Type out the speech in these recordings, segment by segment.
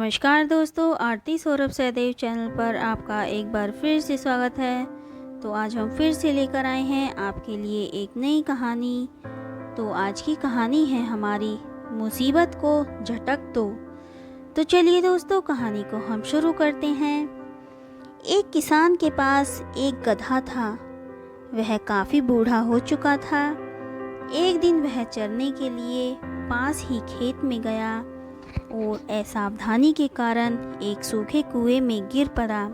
नमस्कार दोस्तों, आरती सौरभ सहदेव चैनल पर आपका एक बार फिर से स्वागत है। तो आज हम फिर से लेकर आए हैं आपके लिए एक नई कहानी। तो आज की कहानी है हमारी मुसीबत को झटक दो। तो चलिए दोस्तों, कहानी को हम शुरू करते हैं। एक किसान के पास एक गधा था। वह काफ़ी बूढ़ा हो चुका था। एक दिन वह चरने के लिए पास ही खेत में गया और असावधानी के कारण एक सूखे कुएं में गिर पड़ा।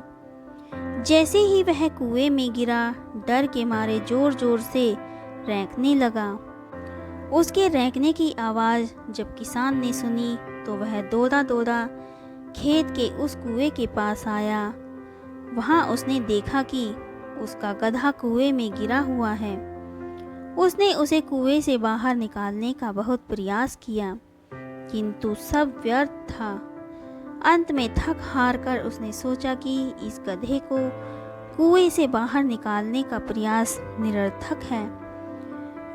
जैसे ही वह कुएं में गिरा, डर के मारे जोर जोर से रेंकने लगा। उसके रेंकने की आवाज़ जब किसान ने सुनी तो वह दौड़ा दौड़ा खेत के उस कुएं के पास आया। वहां उसने देखा कि उसका गधा कुएं में गिरा हुआ है। उसने उसे कुएं से बाहर निकालने का बहुत प्रयास किया, किंतु सब व्यर्थ था। अंत में थक हार कर उसने सोचा कि इस गधे को कुएं से बाहर निकालने का प्रयास निरर्थक है।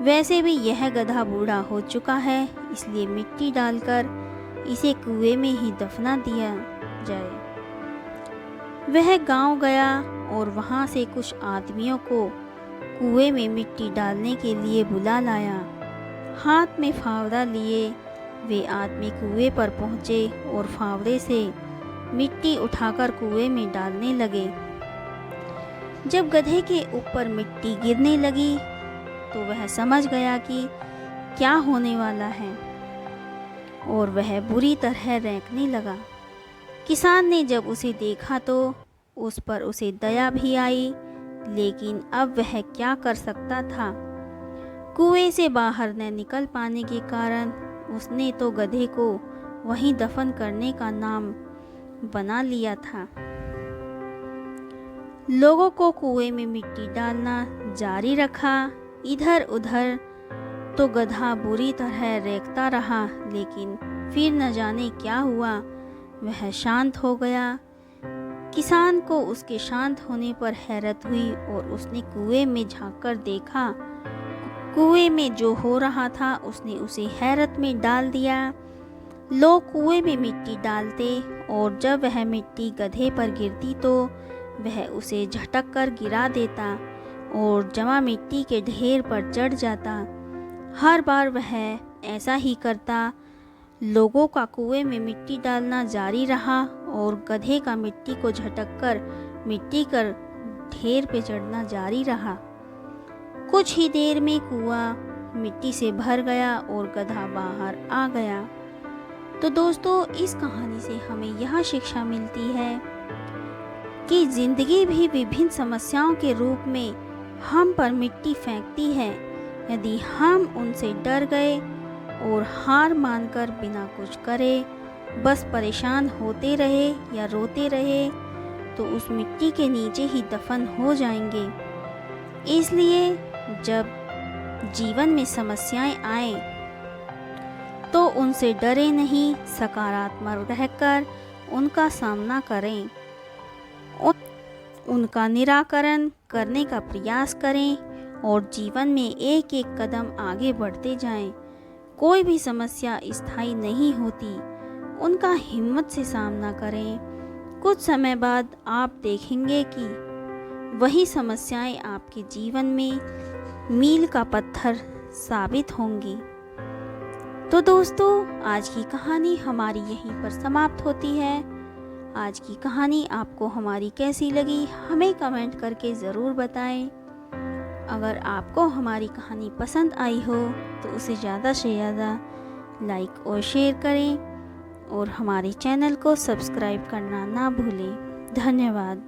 वैसे भी यह गधा बूढ़ा हो चुका है, इसलिए मिट्टी डालकर इसे कुएं में ही दफना दिया जाए। वह गांव गया और वहां से कुछ आदमियों को कुएं में मिट्टी डालने के लिए बुला लाया। हाथ में फावड़ा लिए वे आदमी कुएं पर पहुंचे और फावड़े से मिट्टी उठाकर कुएं में डालने लगे। जब गधे के ऊपर मिट्टी गिरने लगी तो वह समझ गया कि क्या होने वाला है और वह बुरी तरह रेंकने लगा। किसान ने जब उसे देखा तो उस पर उसे दया भी आई, लेकिन अब वह क्या कर सकता था। कुएं से बाहर न निकल पाने के कारण उसने तो गधे को वहीं दफन करने का नाम बना लिया था। लोगों को कुएं में मिट्टी डालना जारी रखा। इधर उधर तो गधा बुरी तरह रेंकता रहा, लेकिन फिर न जाने क्या हुआ, वह शांत हो गया। किसान को उसके शांत होने पर हैरत हुई और उसने कुएं में झांककर देखा। कुएं में जो हो रहा था उसने उसे हैरत में डाल दिया। लोग कुएं में मिट्टी डालते और जब वह मिट्टी गधे पर गिरती तो वह उसे झटक कर गिरा देता और जमा मिट्टी के ढेर पर चढ़ जाता। हर बार वह ऐसा ही करता। लोगों का कुएं में मिट्टी डालना जारी रहा और गधे का मिट्टी को झटक कर मिट्टी कर ढेर पे चढ़ना जारी रहा। कुछ ही देर में कुआं मिट्टी से भर गया और गधा बाहर आ गया। तो दोस्तों, इस कहानी से हमें यह शिक्षा मिलती है कि जिंदगी भी विभिन्न समस्याओं के रूप में हम पर मिट्टी फेंकती है। यदि हम उनसे डर गए और हार मानकर बिना कुछ करे बस परेशान होते रहे या रोते रहे तो उस मिट्टी के नीचे ही दफन हो जाएंगे। इसलिए जब जीवन में समस्याएं आए तो उनसे डरे नहीं, सकारात्मक रहकर उनका सामना करें, उनका निराकरण करने का प्रयास करें और जीवन में एक एक कदम आगे बढ़ते जाएं। कोई भी समस्या स्थायी नहीं होती, उनका हिम्मत से सामना करें। कुछ समय बाद आप देखेंगे कि वही समस्याएं आपके जीवन में मील का पत्थर साबित होंगी। तो दोस्तों, आज की कहानी हमारी यहीं पर समाप्त होती है। आज की कहानी आपको हमारी कैसी लगी हमें कमेंट करके ज़रूर बताएं। अगर आपको हमारी कहानी पसंद आई हो तो उसे ज़्यादा से ज़्यादा लाइक और शेयर करें और हमारे चैनल को सब्सक्राइब करना ना भूलें। धन्यवाद।